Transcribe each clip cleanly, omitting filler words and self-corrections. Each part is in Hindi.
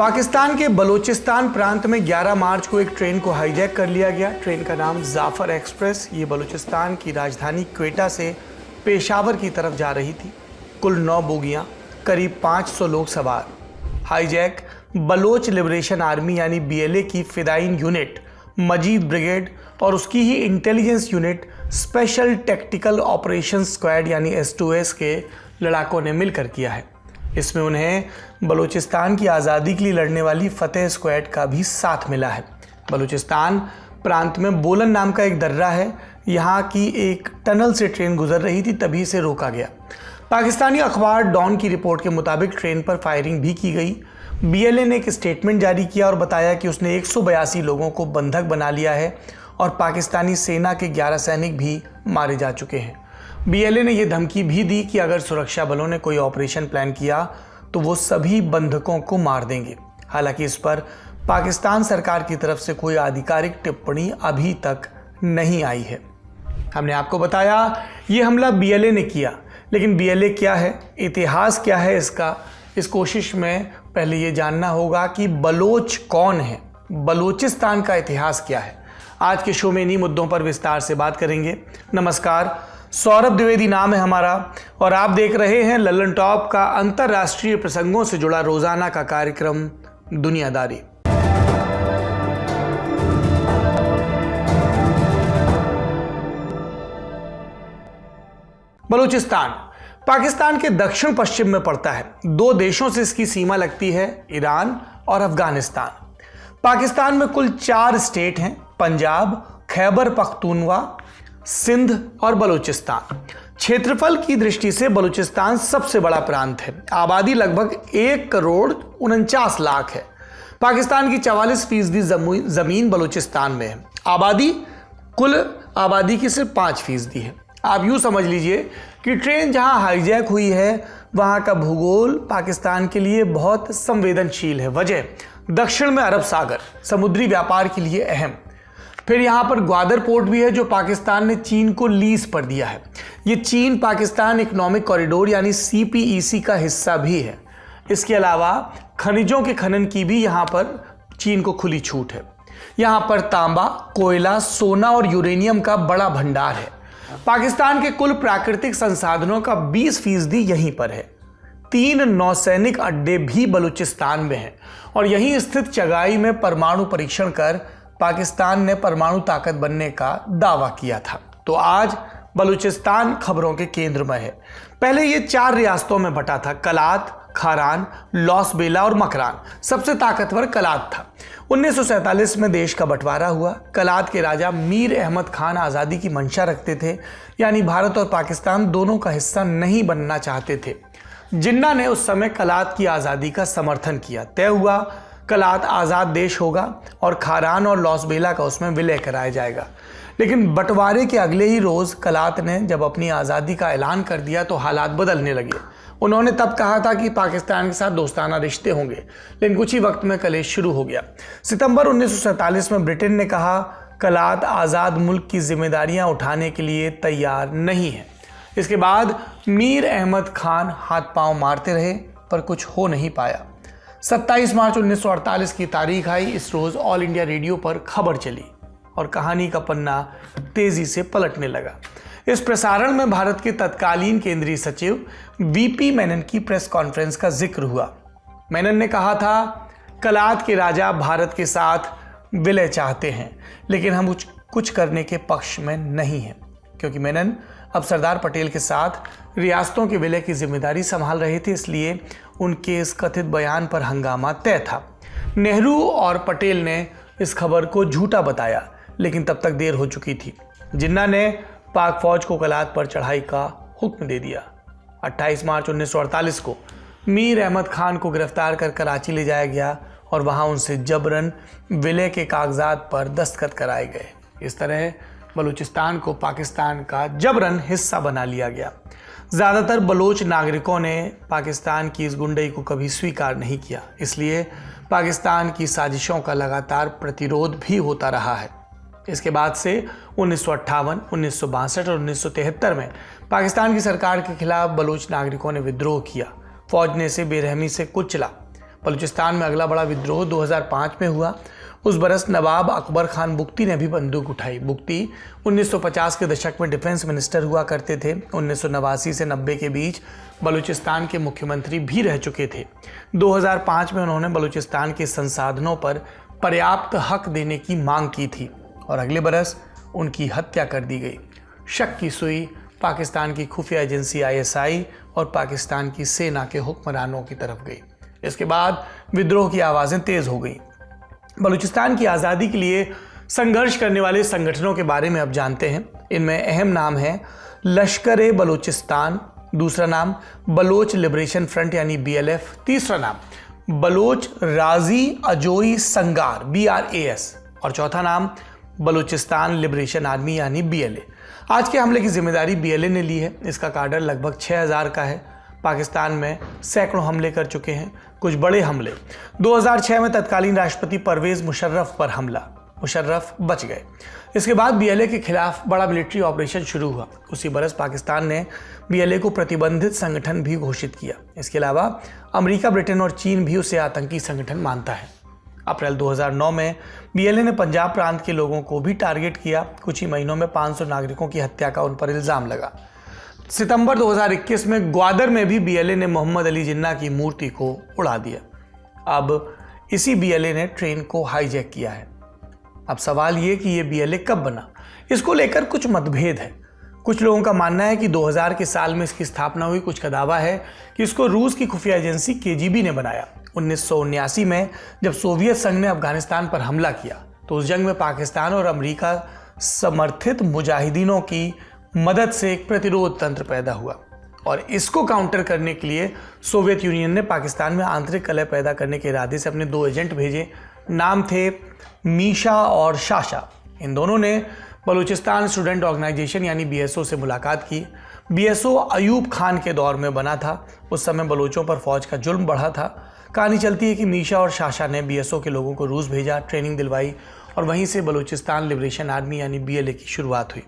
पाकिस्तान के बलूचिस्तान प्रांत में 11 मार्च को एक ट्रेन को हाईजैक कर लिया गया। ट्रेन का नाम जाफर एक्सप्रेस। ये बलूचिस्तान की राजधानी क्वेटा से पेशावर की तरफ जा रही थी। कुल 9 बोगियां, करीब 500 लोग सवार। हाईजैक बलोच लिबरेशन आर्मी यानी BLA की फिदाइन यूनिट, मजीद ब्रिगेड और उसकी ही intelligence unit special tactical operation squad यानी S2S के लड़ाकों ने मिलकर किया है। इसमें उन्हें बलूचिस्तान की आज़ादी के लिए लड़ने वाली फतेह स्क्वाड का भी साथ मिला है। बलूचिस्तान प्रांत में बोलन नाम का एक दर्रा है। यहाँ की एक टनल से ट्रेन गुजर रही थी, तभी से रोका गया। पाकिस्तानी अखबार डॉन की रिपोर्ट के मुताबिक ट्रेन पर फायरिंग भी की गई। BLA ने एक स्टेटमेंट जारी किया और बताया कि उसने 182 लोगों को बंधक बना लिया है और पाकिस्तानी सेना के 11 सैनिक भी मारे जा चुके हैं। BLA ने यह धमकी भी दी कि अगर सुरक्षा बलों ने कोई ऑपरेशन प्लान किया तो वो सभी बंधकों को मार देंगे। हालांकि इस पर पाकिस्तान सरकार की तरफ से कोई आधिकारिक टिप्पणी अभी तक नहीं आई है। हमने आपको बताया ये हमला BLA ने किया, लेकिन BLA क्या है, इतिहास क्या है इसका, इस कोशिश में पहले ये जानना होगा कि बलोच कौन है, बलूचिस्तान का इतिहास क्या है। आज के शो में इन्हीं मुद्दों पर विस्तार से बात करेंगे। नमस्कार, सौरभ द्विवेदी नाम है हमारा और आप देख रहे हैं लल्लन टॉप का अंतर्राष्ट्रीय प्रसंगों से जुड़ा रोजाना का कार्यक्रम दुनियादारी। बलूचिस्तान पाकिस्तान के दक्षिण पश्चिम में पड़ता है। 2 देशों से इसकी सीमा लगती है, ईरान और अफगानिस्तान। पाकिस्तान में कुल 4 स्टेट हैं, पंजाब, खैबर पख्तूनवा, सिंध और बलूचिस्तान। क्षेत्रफल की दृष्टि से बलूचिस्तान सबसे बड़ा प्रांत है। आबादी लगभग 1,49,00,000 है। पाकिस्तान की 44% जमीन बलूचिस्तान में है। आबादी कुल आबादी की सिर्फ 5% है। आप यूं समझ लीजिए कि ट्रेन जहां हाईजैक हुई है वहां का भूगोल पाकिस्तान के लिए बहुत संवेदनशील है। वजह, दक्षिण में अरब सागर, समुद्री व्यापार के लिए अहम। फिर यहाँ पर ग्वादर पोर्ट भी है जो पाकिस्तान ने चीन को लीज पर दिया है। ये चीन पाकिस्तान इकोनॉमिक कॉरिडोर यानी CPEC का हिस्सा भी है। इसके अलावा खनिजों के खनन की भी यहाँ पर चीन को खुली छूट है। यहाँ पर तांबा, कोयला, सोना और यूरेनियम का बड़ा भंडार है। पाकिस्तान के कुल प्राकृतिक संसाधनों का 20% यहीं पर है। 3 नौसैनिक अड्डे भी बलूचिस्तान में हैं और यहीं स्थित चगाई में परमाणु परीक्षण कर पाकिस्तान ने परमाणु ताकत बनने का दावा किया था। तो आज बलूचिस्तान खबरों के केंद्र में है। पहले ये 4 रियासतों में बटा था, कलात, खारान, लॉस बेला और मकरान। सबसे ताकतवर कलात था। 1947 में देश का बंटवारा हुआ। कलात के राजा मीर अहमद खान आज़ादी की मंशा रखते थे, यानी भारत और पाकिस्तान दोनों का हिस्सा नहीं बनना चाहते थे। जिन्ना ने उस समय कलात की आज़ादी का समर्थन किया। तय हुआ कलात आज़ाद देश होगा और खारान और लॉस बेला का उसमें विलय कराया जाएगा। लेकिन बंटवारे के अगले ही रोज़ कलात ने जब अपनी आज़ादी का ऐलान कर दिया तो हालात बदलने लगे। उन्होंने तब कहा था कि पाकिस्तान के साथ दोस्ताना रिश्ते होंगे, लेकिन कुछ ही वक्त में कलेश शुरू हो गया। सितंबर 1947 में ब्रिटेन ने कहा कलात आज़ाद मुल्क की जिम्मेदारियां उठाने के लिए तैयार नहीं है। इसके बाद मीर अहमद खान हाथ पांव मारते रहे पर कुछ हो नहीं पाया। 27 मार्च 1948 की तारीख आई। इस रोज़ ऑल इंडिया रेडियो पर खबर चली और कहानी का पन्ना तेजी से पलटने लगा। इस प्रसारण में भारत के तत्कालीन केंद्रीय सचिव VP मेनन की प्रेस कॉन्फ्रेंस का जिक्र हुआ। मेनन ने कहा था कलात के राजा भारत के साथ विलय चाहते हैं, लेकिन हम कुछ करने के पक्ष में नहीं हैं, क्योंकि मेनन अब सरदार पटेल के साथ रियासतों के विलय की जिम्मेदारी संभाल रहे थे। इसलिए उनके इस कथित बयान पर हंगामा तय था। नेहरू और पटेल ने इस खबर को झूठा बताया, लेकिन तब तक देर हो चुकी थी। जिन्ना ने पाक फौज को कलात पर चढ़ाई का हुक्म दे दिया। 28 मार्च 1948 को मीर अहमद खान को गिरफ्तार कर कराची ले जाया गया और वहां उनसे जबरन विलय के कागजात पर दस्तखत कराए गए। इस तरह बलूचिस्तान को पाकिस्तान का जबरन हिस्सा बना लिया गया। ज़्यादातर बलोच नागरिकों ने पाकिस्तान की इस गुंडई को कभी स्वीकार नहीं किया, इसलिए पाकिस्तान की साजिशों का लगातार प्रतिरोध भी होता रहा है। इसके बाद से 1958, 1962 और 1973 में पाकिस्तान की सरकार के खिलाफ बलूच नागरिकों ने विद्रोह किया। फौज ने इसे बेरहमी से कुचला। बलूचिस्तान में अगला बड़ा विद्रोह 2005 में हुआ। उस बरस नवाब अकबर खान बुख्ती ने भी बंदूक उठाई। बुख्ती 1950 के दशक में डिफेंस मिनिस्टर हुआ करते थे। 1989 से 90 के बीच बलूचिस्तान के मुख्यमंत्री भी रह चुके थे। 2005 में उन्होंने बलूचिस्तान के संसाधनों पर पर्याप्त हक देने की मांग की थी और अगले बरस उनकी हत्या कर दी गई। शक की सुई पाकिस्तान की खुफिया एजेंसी ISI और पाकिस्तान की सेना के हुक्मरानों की तरफ गई। इसके बाद विद्रोह की आवाज़ें तेज़ हो गईं। बलूचिस्तान की आज़ादी के लिए संघर्ष करने वाले संगठनों के बारे में अब जानते हैं। इनमें अहम नाम है लश्कर बलूचिस्तान, दूसरा नाम बलोच लिबरेशन फ्रंट यानी BLF, तीसरा नाम बलोच राजी अजोई संगार BRAS और चौथा नाम बलूचिस्तान लिबरेशन आर्मी यानी BLA। आज के हमले की जिम्मेदारी BLA ने ली है। इसका काडर लगभग 6000 का है। पाकिस्तान में सैकड़ों हमले कर चुके हैं, कुछ बड़े हमले। 2006 में तत्कालीन राष्ट्रपति परवेज मुशर्रफ पर हमला, मुशर्रफ बच गए। इसके बाद BLA के खिलाफ बड़ा मिलिट्री ऑपरेशन शुरू हुआ। उसी बरस पाकिस्तान ने BLA को प्रतिबंधित संगठन भी घोषित किया। इसके अलावा अमेरिका, ब्रिटेन और चीन भी उसे आतंकी संगठन मानता है। अप्रैल 2009 में BLA ने पंजाब प्रांत के लोगों को भी टारगेट किया। कुछ ही महीनों में 500 नागरिकों की हत्या का उन पर इल्ज़ाम लगा। सितंबर 2021 में ग्वादर में भी BLA ने मोहम्मद अली जिन्ना की मूर्ति को उड़ा दिया। अब इसी BLA ने ट्रेन को हाईजैक किया है। अब सवाल ये कि ये BLA कब बना, इसको लेकर कुछ मतभेद है। कुछ लोगों का मानना है कि 2000 के साल में इसकी स्थापना हुई। कुछ का दावा है कि इसको रूस की खुफिया एजेंसी KGB ने बनाया। 1979 में जब सोवियत संघ ने अफगानिस्तान पर हमला किया तो उस जंग में पाकिस्तान और अमेरिका समर्थित मुजाहिदीनों की मदद से एक प्रतिरोध तंत्र पैदा हुआ और इसको काउंटर करने के लिए सोवियत यूनियन ने पाकिस्तान में आंतरिक कलह पैदा करने के इरादे से अपने 2 एजेंट भेजे। नाम थे मीशा और शाशा। इन दोनों ने बलूचिस्तान स्टूडेंट ऑर्गेनाइजेशन यानी BSO से मुलाकात की। BSO अयूब खान के दौर में बना था। उस समय बलूचों पर फौज का जुल्म बढ़ा था। कहानी चलती है कि मीशा और शाशा ने BSO के लोगों को रूस भेजा, ट्रेनिंग दिलवाई और वहीं से बलूचिस्तान लिबरेशन आर्मी यानी BLA की शुरुआत हुई।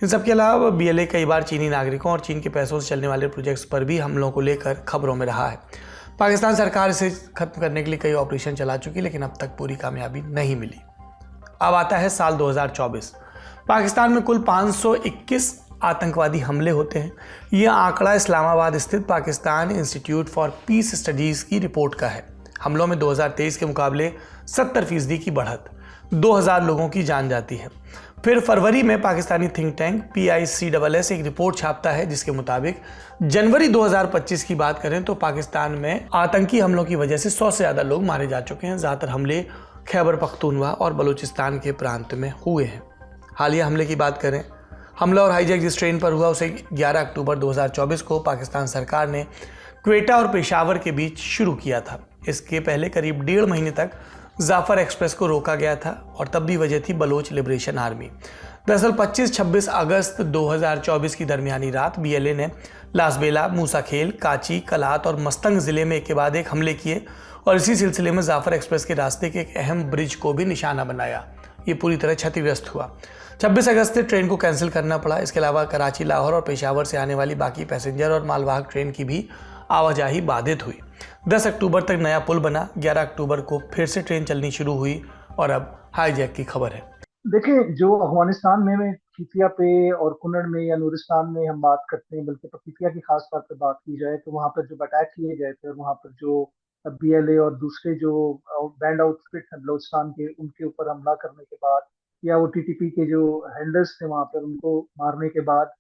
इन सब के अलावा BLA कई बार चीनी नागरिकों और चीन के पैसों से चलने वाले प्रोजेक्ट्स पर भी हमलों को लेकर खबरों में रहा है। पाकिस्तान सरकार इसे खत्म करने के लिए कई ऑपरेशन चला चुकी, लेकिन अब तक पूरी कामयाबी नहीं मिली। अब आता है साल 2024। पाकिस्तान में कुल 521 आतंकवादी हमले होते हैं। यह आंकड़ा इस्लामाबाद स्थित Pakistan institute for piece studies की रिपोर्ट का है। हमलों में 2023 के मुकाबले 70% की बढ़त, 2000 लोगों की जान जाती है। फिर फरवरी में पाकिस्तानी थिंक टैंक PICSS एक रिपोर्ट छापता है जिसके मुताबिक जनवरी 2025 की बात करें तो पाकिस्तान में आतंकी हमलों की वजह से 100 से ज़्यादा लोग मारे जा चुके हैं। ज़्यादातर हमले खैबर पख्तूनवा और बलूचिस्तान के प्रांत में हुए हैं। हालिया हमले की बात करें, हमला और हाईजैक जिस ट्रेन पर हुआ उसे 11 अक्टूबर 2024 को पाकिस्तान सरकार ने क्वेटा और पेशावर के बीच शुरू किया था। इसके पहले करीब 1.5 महीने तक जाफर एक्सप्रेस को रोका गया था और तब भी वजह थी बलोच लिबरेशन आर्मी। दरअसल 25-26 अगस्त 2024 की दरमियानी रात BLA ने लासबेला, मूसाखेल, काची, कलात और मस्तंग ज़िले में एक के बाद एक हमले किए और इसी सिलसिले में जाफर एक्सप्रेस के रास्ते के एक अहम ब्रिज को भी निशाना बनाया। ये पूरी तरह क्षतिग्रस्त हुआ। 26 अगस्त से ट्रेन को कैंसिल करना पड़ा। इसके अलावा कराची, लाहौर और पेशावर से आने वाली बाकी पैसेंजर और मालवाहक ट्रेन की भी आवाजाही बाधित हुई। 10 अक्टूबर तक नया पुल बना। 11 अक्टूबर को फिर से ट्रेन चलनी शुरू हुई और अब हाईजैक की खबर है। देखिए, जो अफगानिस्तान में खिफिया पे और कुनड़ में या नूरिस्तान में हम बात करते हैं, बल्कि खिफिया की खास तौर पर बात की जाए तो वहाँ पर जो अटैक किए गए थे और वहाँ पर जो BLA और दूसरे जो बैंड आउटफिट है बलोचिस्तान के, उनके ऊपर हमला करने के बाद या वो TTP के जो हैंडल्स थे वहाँ पर उनको मारने के बाद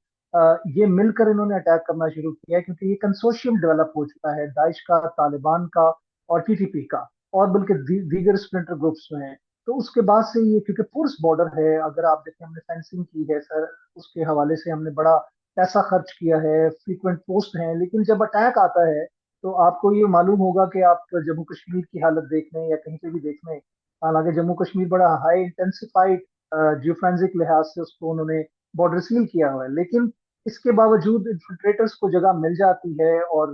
ये मिलकर इन्होंने अटैक करना शुरू किया, क्योंकि ये कंसोर्शियम डेवलप हो चुका है दाइश का, तालिबान का और TTP का, और बल्कि दीगर स्प्लिंटर ग्रुप्स में है। तो उसके बाद से ये, क्योंकि पुरस बॉर्डर है, अगर आप देखें हमने फेंसिंग की है सर, उसके हवाले से हमने बड़ा पैसा खर्च किया है, फ्रीक्वेंट पोस्ट हैं, लेकिन जब अटैक आता है तो आपको ये मालूम होगा कि आप जम्मू कश्मीर की हालत देख लें या कहीं पे भी देख लें, हालांकि जम्मू कश्मीर बड़ा हाई इंटेंसिफाइड जियोफोरेंसिक लिहाज से उसको उन्होंने बॉर्डर सील किया हुआ है, लेकिन इसके बावजूद इन्फिल्ट्रेटर्स को जगह मिल जाती है और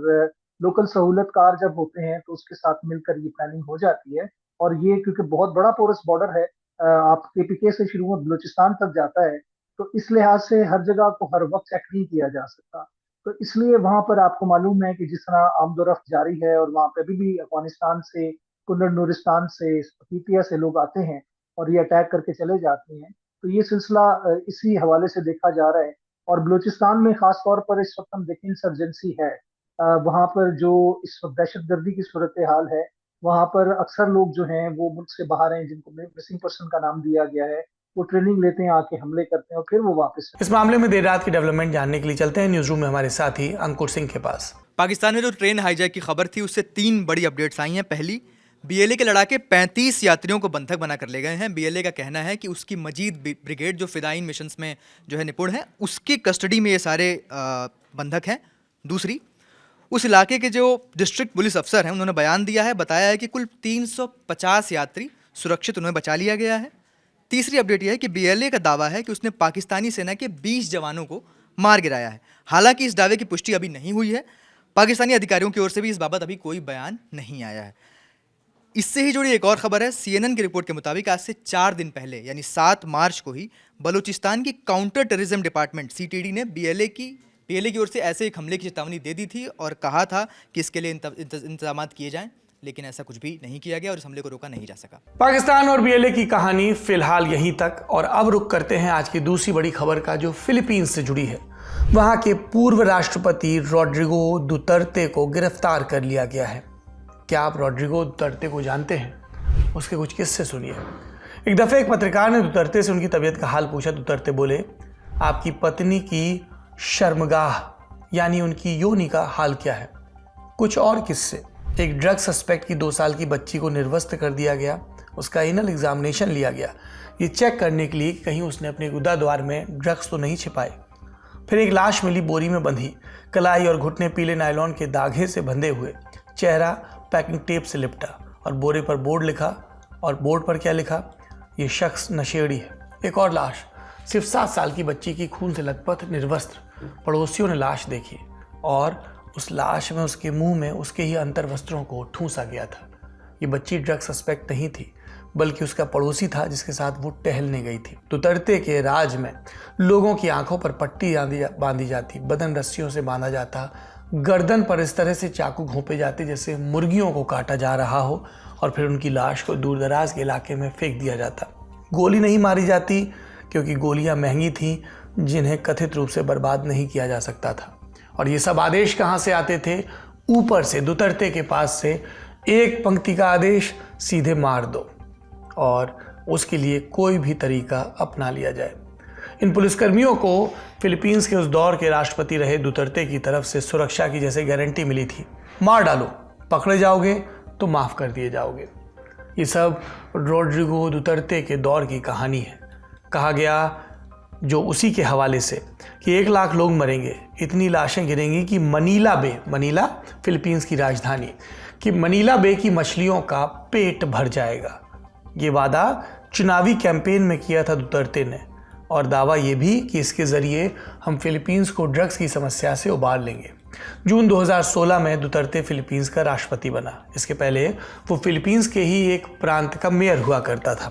लोकल सहूलतकार जब होते हैं तो उसके साथ मिलकर ये प्लानिंग हो जाती है। और ये क्योंकि बहुत बड़ा पोरस बॉर्डर है, आप KPK से शुरू में बलूचिस्तान तक जाता है, तो इस लिहाज से हर जगह को हर वक्त चेक नहीं किया जा सकता। तो इसलिए वहां पर आपको मालूम है कि जिस तरह आमदोरफ्त जारी है और वहां पे अभी भी अफगानिस्तान से, कुन्नड़ नूरिस्तान से, पीपिया से लोग आते हैं और ये अटैक करके चले जाते हैं। तो ये सिलसिला इसी हवाले से देखा जा रहा है। और बलूचिस्तान में खास तौर पर इस वक्त हम देखें इंसर्जेंसी है, वहां पर जो इस वक्त दहशतगर्दी की सूरत हाल है, वहां पर अक्सर लोग जो हैं वो मुल्क से बाहर हैं, जिनको मिसिंग पर्सन का नाम दिया गया है। वो ट्रेनिंग लेते हैं, आके हमले करते हैं और फिर वो वापस। इस मामले में देर रात की डेवलपमेंट जानने के लिए चलते हैं न्यूज रूम में हमारे साथी अंकुर सिंह के पास। पाकिस्तान में जो ट्रेन हाईजैक की खबर थी उससे 3 बड़ी अपडेट्स आई हैं। पहली, बीएलए के लड़ाके 35 यात्रियों को बंधक बना कर ले गए हैं। बीएलए का कहना है कि उसकी मजीद ब्रिगेड जो फिदाइन मिशंस में जो है निपुण है, उसकी कस्टडी में ये सारे बंधक हैं। दूसरी, उस इलाके के जो डिस्ट्रिक्ट पुलिस अफसर हैं उन्होंने बयान दिया है, बताया है कि कुल 350 यात्री सुरक्षित उन्हें बचा लिया गया है। तीसरी अपडेट यह है कि बीएलए का दावा है कि उसने पाकिस्तानी सेना के 20 जवानों को मार गिराया है। हालांकि इस दावे की पुष्टि अभी नहीं हुई है। पाकिस्तानी अधिकारियों की ओर से भी इस बाबत अभी कोई बयान नहीं आया है। इससे ही जुड़ी एक और खबर है। सीएनएन की रिपोर्ट के मुताबिक आज से 4 दिन पहले यानी 7 मार्च को ही बलूचिस्तान की काउंटर टेररिज्म डिपार्टमेंट सीटीडी ने बीएलए की ओर से ऐसे एक हमले की चेतावनी दे दी थी और कहा था कि इसके लिए इंतजाम किए जाएं, लेकिन ऐसा कुछ भी नहीं किया गया और इस हमले को रोका नहीं जा सका। पाकिस्तान और बीएलए की कहानी फिलहाल यहीं तक, और अब रुक करते हैं आज की दूसरी बड़ी खबर का जो फिलीपींस से जुड़ी है। वहां के पूर्व राष्ट्रपति रोड्रिगो दुतर्ते को गिरफ्तार कर लिया गया है। क्या आप रोड्रिगो दुतर्ते को जानते हैं? उसके कुछ किस्से सुनिए। एक दफे एक पत्रकार ने दुतर्ते से उनकी तबीयत का हाल पूछा। दुतर्ते बोले, आपकी पत्नी की शर्मगाह यानी उनकी योनि का हाल क्या है? कुछ और किस्से। एक ड्रग सस्पेक्ट की 2 साल की बच्ची को निर्वस्त्र कर दिया गया। उसका एनल एग्जामिनेशन लिया गया, ये चेक करने के लिए कि कहीं उसने अपने गुदा द्वार में ड्रग्स तो नहीं छिपाए। फिर एक लाश मिली, बोरी में बंधी, कलाई और घुटने पीले नायलॉन के धागे से बंधे हुए, चेहरा पैकिंग टेप से लिपटा, और बोरे पर बोर्ड लिखा। और बोर्ड पर क्या लिखा? ये शख्स नशेड़ी है। एक और लाश, सिर्फ 7 साल की बच्ची की खून से लथपथ निर्वस्त्र। पड़ोसियों ने लाश देखी और उस लाश में उसके मुंह में उसके ही अंतर वस्त्रों को ठूंसा गया था। ये बच्ची ड्रग सस्पेक्ट नहीं थी, बल्कि उसका पड़ोसी था जिसके साथ वो टहलने गई थी। दुतर्ते के राज में लोगों की आंखों पर पट्टी बांधी जाती, बदन रस्सियों से बांधा जाता, गर्दन पर इस तरह से चाकू घोंपे जाते जैसे मुर्गियों को काटा जा रहा हो, और फिर उनकी लाश को दूर दराज के इलाके में फेंक दिया जाता। गोली नहीं मारी जाती क्योंकि गोलियां महंगी थीं, जिन्हें कथित रूप से बर्बाद नहीं किया जा सकता था। और ये सब आदेश कहाँ से आते थे? ऊपर से, दुतर्ते के पास से एक पंक्ति का आदेश, सीधे मार दो, और उसके लिए कोई भी तरीका अपना लिया जाए। इन पुलिसकर्मियों को फिलीपींस के उस दौर के राष्ट्रपति रहे दुतर्ते की तरफ से सुरक्षा की जैसे गारंटी मिली थी, मार डालो, पकड़े जाओगे तो माफ कर दिए जाओगे। ये सब रोड्रिगो दुतर्ते के दौर की कहानी है। कहा गया जो उसी के हवाले से कि 1 लाख लोग मरेंगे, इतनी लाशें गिरेंगी कि मनीला फिलीपींस की राजधानी, कि मनीला बे की मछलियों का पेट भर जाएगा। ये वादा चुनावी कैंपेन में किया था दुतर्ते ने, और दावा ये भी कि इसके ज़रिए हम फिलीपींस को ड्रग्स की समस्या से उबार लेंगे। जून 2016 में दुतर्ते फिलीपींस का राष्ट्रपति बना। इसके पहले वो फिलीपींस के ही एक प्रांत का मेयर हुआ करता था।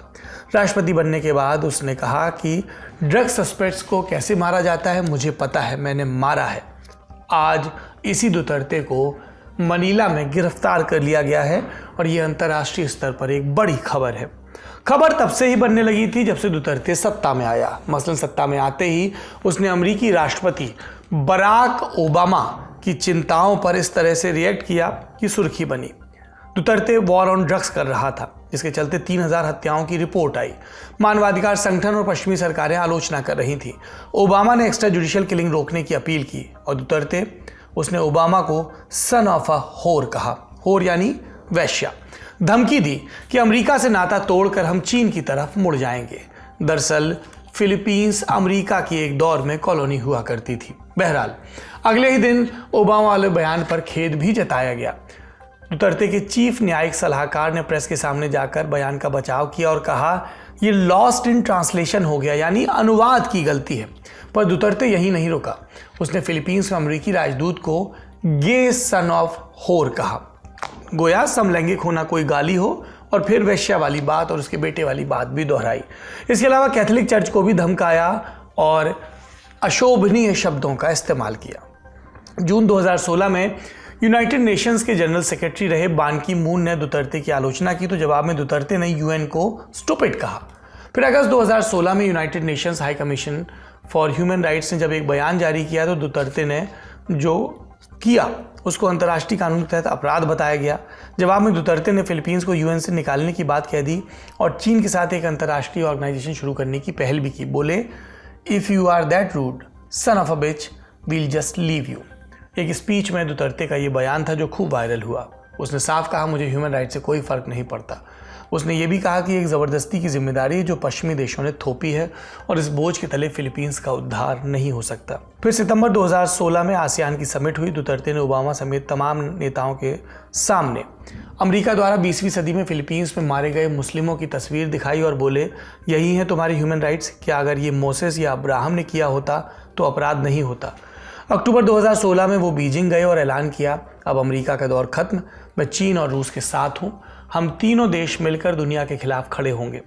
राष्ट्रपति बनने के बाद उसने कहा कि ड्रग सस्पेक्ट्स को कैसे मारा जाता है मुझे पता है, मैंने मारा है। आज इसी दुतर्ते को मनीला में गिरफ्तार कर लिया गया है, और ये अंतर्राष्ट्रीय स्तर पर एक बड़ी खबर है। खबर तब से ही बनने लगी थी जब से दुतर्ते सत्ता में आया। मसलन सत्ता में आते ही उसने अमेरिकी राष्ट्रपति बराक ओबामा की चिंताओं पर इस तरह से रिएक्ट किया कि सुर्खी बनी। दुतर्ते वॉर ऑन ड्रग्स कर रहा था, जिसके चलते 3000 हत्याओं की रिपोर्ट आई। मानवाधिकार संगठन और पश्चिमी सरकारें आलोचना कर रही थी। ओबामा ने एक्स्ट्रा जुडिशियल किलिंग रोकने की अपील की, और दुतर्ते उसने ओबामा को सन ऑफ अ होर कहा। होर यानी वैश्या। धमकी दी कि अमेरिका से नाता तोड़कर हम चीन की तरफ मुड़ जाएंगे। दरअसल फिलीपींस अमेरिका की एक दौर में कॉलोनी हुआ करती थी। बहरहाल अगले ही दिन ओबामा वाले बयान पर खेद भी जताया गया। दुतर्ते के चीफ न्यायिक सलाहकार ने प्रेस के सामने जाकर बयान का बचाव किया और कहा ये लॉस्ट इन ट्रांसलेशन हो गया, यानी अनुवाद की गलती है। पर दुतर्ते यही नहीं रुका, उसने फिलीपींस में अमेरिकी राजदूत को गे सन ऑफ होर कहा। गोया समलैंगिक होना कोई गाली हो, और फिर वैश्या वाली बात और उसके बेटे वाली बात भी दोहराई। इसके अलावा कैथोलिक चर्च को भी धमकाया और अशोभनीय शब्दों का इस्तेमाल किया। जून 2016 में यूनाइटेड नेशंस के जनरल सेक्रेटरी रहे बान की मून ने दुतर्ते की आलोचना की, तो जवाब में दुतर्ते ने यूएन को स्टूपिड कहा। फिर अगस्त 2016 में United Nations high commission for human rights ने जब एक बयान जारी किया तो दुतर्ते ने जो किया उसको अंतर्राष्ट्रीय कानून के तहत अपराध बताया गया। जवाब में दुतर्ते ने फिलीपींस को यूएन से निकालने की बात कह दी और चीन के साथ एक अंतर्राष्ट्रीय ऑर्गेनाइजेशन शुरू करने की पहल भी की। बोले, if you are that rude son of a bitch we'll just leave you. एक स्पीच में दुतर्ते का ये बयान था जो खूब वायरल हुआ। उसने साफ कहा, मुझे ह्यूमन राइट से कोई फ़र्क नहीं पड़ता। उसने ये भी कहा कि एक ज़बरदस्ती की जिम्मेदारी है जो पश्चिमी देशों ने थोपी है और इस बोझ के तले फिलीपींस का उद्धार नहीं हो सकता। फिर सितंबर 2016 में आसियान की समिट हुई। दुतर्ते ने ओबामा समेत तमाम नेताओं के सामने अमेरिका द्वारा 20वीं सदी में फिलीपींस में मारे गए मुस्लिमों की तस्वीर दिखाई और बोले, यही है तुम्हारे ह्यूमन राइट्स? क्या अगर ये मोसेस या अब्राहम ने किया होता तो अपराध नहीं होता? अक्टूबर 2016 में वो बीजिंग गए और ऐलान किया, अब अमेरिका का दौर खत्म, मैं चीन और रूस के साथ हूँ, हम तीनों देश मिलकर दुनिया के खिलाफ खड़े होंगे।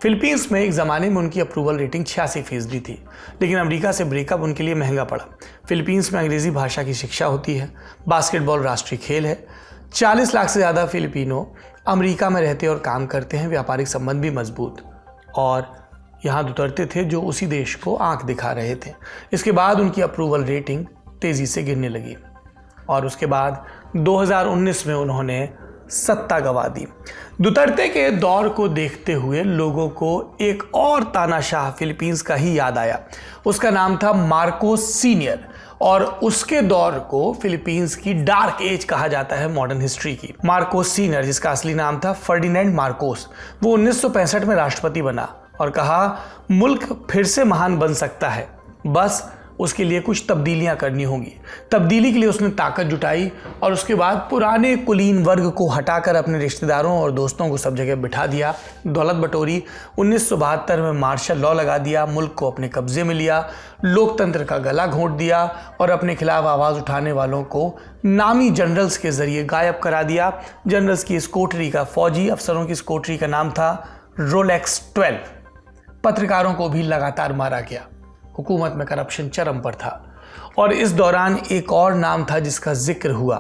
फिलीपींस में एक ज़माने में उनकी अप्रूवल रेटिंग 86% थी, लेकिन अमेरिका से ब्रेकअप उनके लिए महंगा पड़ा। फिलीपींस में अंग्रेज़ी भाषा की शिक्षा होती है, बास्केटबॉल राष्ट्रीय खेल है, 40 लाख से ज़्यादा फिलिपिनो अमेरिका में रहते और काम करते हैं, व्यापारिक संबंध भी मजबूत, और यहाँ दुतर्ते थे जो उसी देश को आंख दिखा रहे थे। इसके बाद उनकी अप्रूवल रेटिंग तेज़ी से गिरने लगी और उसके बाद 2019 में उन्होंने सत्ता गंवा दी। दुतर्ते के दौर को देखते हुए लोगों को एक और तानाशाह फिलीपींस का ही याद आया। उसका नाम था मार्कोस सीनियर और उसके दौर को फिलीपींस की डार्क एज कहा जाता है मॉडर्न हिस्ट्री की। मार्कोस सीनियर, जिसका असली नाम था फर्डिनेंड मार्कोस, वो 1965 में राष्ट्रपति बना और कहा मुल्क फिर से महान बन सकता है, बस उसके लिए कुछ तब्दीलियां करनी होंगी। तब्दीली के लिए उसने ताकत जुटाई और उसके बाद पुराने कुलीन वर्ग को हटाकर अपने रिश्तेदारों और दोस्तों को सब जगह बिठा दिया, दौलत बटोरी, 1972 में मार्शल लॉ लगा दिया, मुल्क को अपने कब्जे में लिया, लोकतंत्र का गला घोंट दिया और अपने खिलाफ आवाज़ उठाने वालों को नामी जनरल्स के जरिए गायब करा दिया। जनरल्स की इस कोठरी का, फौजी अफसरों की इस कोठरी का नाम था रोलेक्स 12। पत्रकारों को भी लगातार मारा गया। हुकूमत में करप्शन चरम पर था और इस दौरान एक और नाम था जिसका जिक्र हुआ,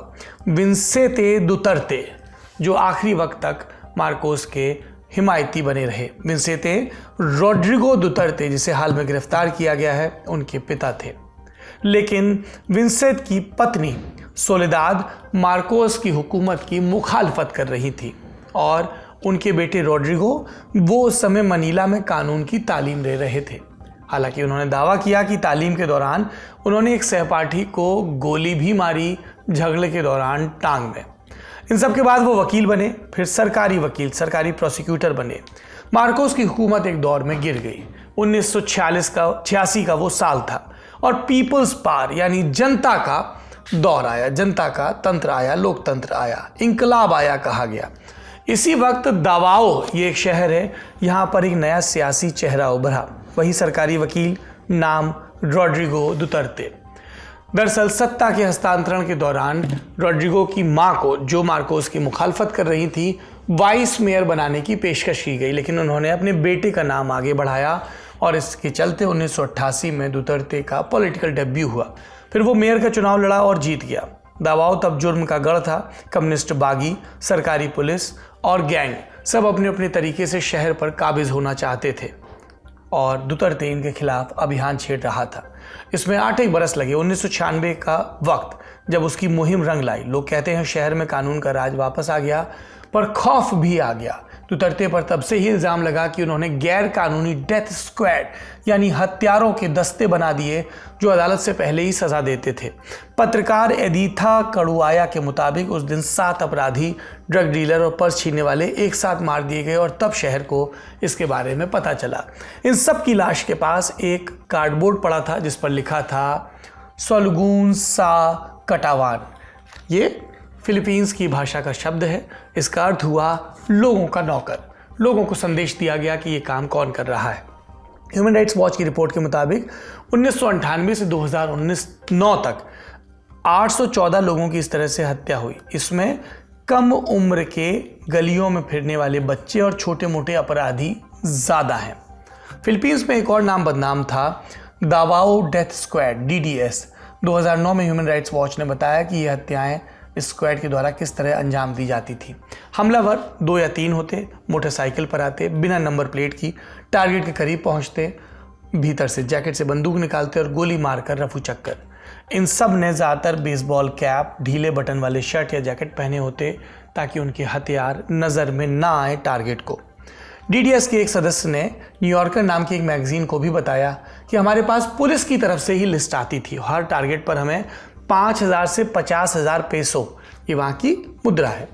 विंसेंते दुतर्ते, जो आखिरी वक्त तक मार्कोस के हिमायती बने रहे। विंसेंते रोड्रिगो दुतर्ते, जिसे हाल में गिरफ्तार किया गया है, उनके पिता थे। लेकिन विंसेंट की पत्नी सोलेदाद मार्कोस की हुकूमत की मुखालफत कर रही थी और उनके बेटे रोड्रिगो वो उस समय मनीला में कानून की तालीम ले रहे थे। हालांकि उन्होंने दावा किया कि तालीम के दौरान उन्होंने एक सहपाठी को गोली भी मारी, झगड़े के दौरान टांग में। इन सब के बाद वो वकील बने, फिर सरकारी वकील, सरकारी प्रोसिक्यूटर बने। मार्कोस की हुकूमत एक दौर में गिर गई। 1986 का वो साल था और पीपल्स पावर यानी जनता का दौर आया, जनता का तंत्र आया, लोकतंत्र आया, इंकलाब आया कहा गया। इसी वक्त दावाओ, ये एक शहर है, यहाँ पर एक नया सियासी चेहरा उभरा, वही सरकारी वकील, नाम रोड्रिगो दुतर्ते। दरअसल सत्ता के हस्तांतरण के दौरान रोड्रिगो की मां को, जो मार्कोस की मुखालफत कर रही थी, वाइस मेयर बनाने की पेशकश की गई, लेकिन उन्होंने अपने बेटे का नाम आगे बढ़ाया और इसके चलते 1988 में दुतर्ते का पॉलिटिकल डेब्यू हुआ। फिर वो मेयर का चुनाव लड़ा और जीत गया। दावाओ तब जुर्म का गढ़ था। कम्युनिस्ट बागी, सरकारी पुलिस और गैंग सब अपने अपने तरीके से शहर पर काबिज होना चाहते थे और दुतर्ते इनके खिलाफ अभियान छेड़ रहा था। इसमें 8 बरस लगे। 1996 का वक्त जब उसकी मुहिम रंग लाई। लोग कहते हैं शहर में कानून का राज वापस आ गया, पर खौफ भी आ गया। दुतर्ते पर तब से ही इल्ज़ाम लगा कि उन्होंने गैर कानूनी डेथ स्क्वाड यानी हत्यारों के दस्ते बना दिए जो अदालत से पहले ही सज़ा देते थे। पत्रकार एडिथा कड़ुआया के मुताबिक उस दिन 7 अपराधी, ड्रग डीलर और पर्स छीनने वाले एक साथ मार दिए गए और तब शहर को इसके बारे में पता चला। इन सब की लाश के पास एक कार्डबोर्ड पड़ा था जिस पर लिखा था सोलगुन सा कटावान। ये फिलीपींस की भाषा का शब्द है। इसका अर्थ हुआ लोगों का नौकर। लोगों को संदेश दिया गया कि ये काम कौन कर रहा है। ह्यूमन राइट्स वॉच की रिपोर्ट के मुताबिक 1998 से 2019 तक 814 लोगों की इस तरह से हत्या हुई। इसमें कम उम्र के गलियों में फिरने वाले बच्चे और छोटे मोटे अपराधी ज़्यादा हैं। फिलीपींस में एक और नाम बदनाम था, दावाओ डेथ स्क्वाड, DDS। 2009 में ह्यूमन राइट्स वॉच ने बताया कि ये हत्याएं स्क्वाड के द्वारा किस तरह अंजाम दी जाती थी। हमलावर 2 या 3 होते, मोटरसाइकिल पर आते, बिना नंबर प्लेट की टारगेट के करीब पहुंचते, भीतर से जैकेट से बंदूक निकालते और गोली मारकर रफू चक्कर। इन सब ने ज़्यादातर बेसबॉल कैप, ढीले बटन वाले शर्ट या जैकेट पहने होते ताकि उनके हथियार नज़र में ना आए टारगेट को। DDS के एक सदस्य ने न्यूयॉर्कर नाम की एक मैगजीन को भी बताया कि हमारे पास पुलिस की तरफ से ही लिस्ट आती थी, हर टारगेट पर हमें 5,000 से 50,000 पेसो, ये वहाँ की मुद्रा है,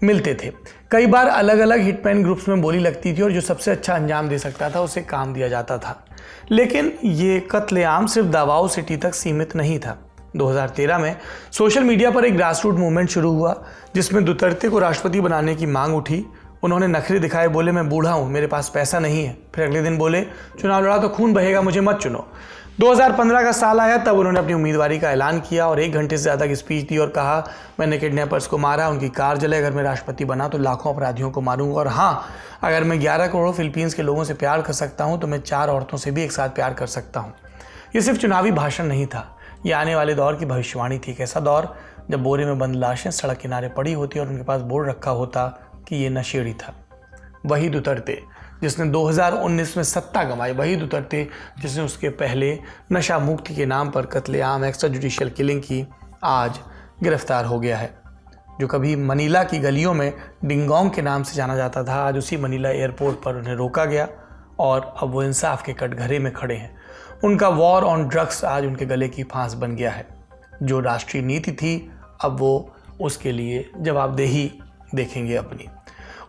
मिलते थे। कई बार अलग अलग हिटमैन ग्रुप्स में बोली लगती थी और जो सबसे अच्छा अंजाम दे सकता था उसे काम दिया जाता था। लेकिन ये कत्लेआम सिर्फ दावाओ सिटी तक सीमित नहीं था। 2013 में सोशल मीडिया पर एक ग्रासरूट मूवमेंट शुरू हुआ जिसमें दुतर्ते को राष्ट्रपति बनाने की मांग उठी। उन्होंने नखरे दिखाए, बोले मैं बूढ़ा हूँ, मेरे पास पैसा नहीं है। फिर अगले दिन बोले चुनाव लड़ा तो खून बहेगा, मुझे मत चुनो। 2015 का साल आया, तब उन्होंने अपनी उम्मीदवारी का ऐलान किया और 1 घंटे से ज़्यादा की स्पीच दी और कहा मैंने किडनैपर्स को मारा, उनकी कार जले, अगर मैं राष्ट्रपति बना तो लाखों अपराधियों को मारूंगा, और हाँ, अगर मैं 11 करोड़ फिलीपींस के लोगों से प्यार कर सकता हूँ तो मैं 4 औरतों से भी एक साथ प्यार कर सकता हूँ। ये सिर्फ चुनावी भाषण नहीं था, ये आने वाले दौर की भविष्यवाणी थी। एक ऐसा दौर जब बोरे में बंद लाशें सड़क किनारे पड़ी होती और उनके पास बोर्ड रखा होता कि ये नशेड़ी था। वही दुतर्ते जिसने 2019 में सत्ता गंवाई, वही दुतर्ते जिसने उसके पहले नशा मुक्ति के नाम पर कत्लेआम, एक्स्ट्रा जुडिशियल किलिंग की, आज गिरफ्तार हो गया है। जो कभी मनीला की गलियों में डिंगोंग के नाम से जाना जाता था, आज उसी मनीला एयरपोर्ट पर उन्हें रोका गया और अब वो इंसाफ के कटघरे में खड़े हैं। उनका वॉर ऑन ड्रग्स आज उनके गले की फांस बन गया है। जो राष्ट्रीय नीति थी अब वो उसके लिए जवाबदेही देखेंगे अपनी।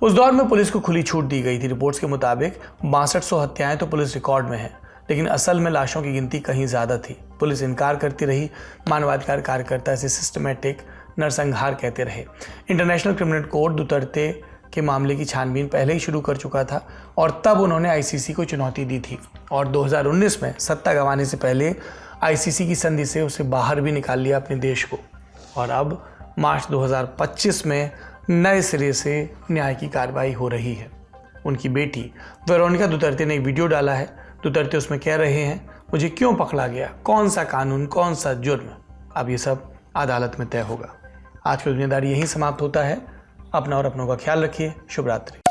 उस दौर में पुलिस को खुली छूट दी गई थी। रिपोर्ट्स के मुताबिक 6200 हत्याएं तो पुलिस रिकॉर्ड में हैं, लेकिन असल में लाशों की गिनती कहीं ज़्यादा थी। पुलिस इनकार करती रही, मानवाधिकार कार्यकर्ता इसे सिस्टमेटिक नरसंहार कहते रहे। इंटरनेशनल क्रिमिनल कोर्ट दुतर्ते के मामले की छानबीन पहले ही शुरू कर चुका था और तब उन्होंने ICC को चुनौती दी थी और 2019 में सत्ता गंवाने से पहले ICC की संधि से उसे बाहर भी निकाल लिया अपने देश को। और अब मार्च 2025 में नए सिरे से न्याय की कार्रवाई हो रही है। उनकी बेटी वेरोनिका दुतर्ते ने एक वीडियो डाला है। दुतर्ते उसमें कह रहे हैं मुझे क्यों पकड़ा गया, कौन सा कानून, कौन सा जुर्म। अब ये सब अदालत में तय होगा। आज का दुनियादारी यहीं समाप्त होता है। अपना और अपनों का ख्याल रखिए। शुभ रात्रि।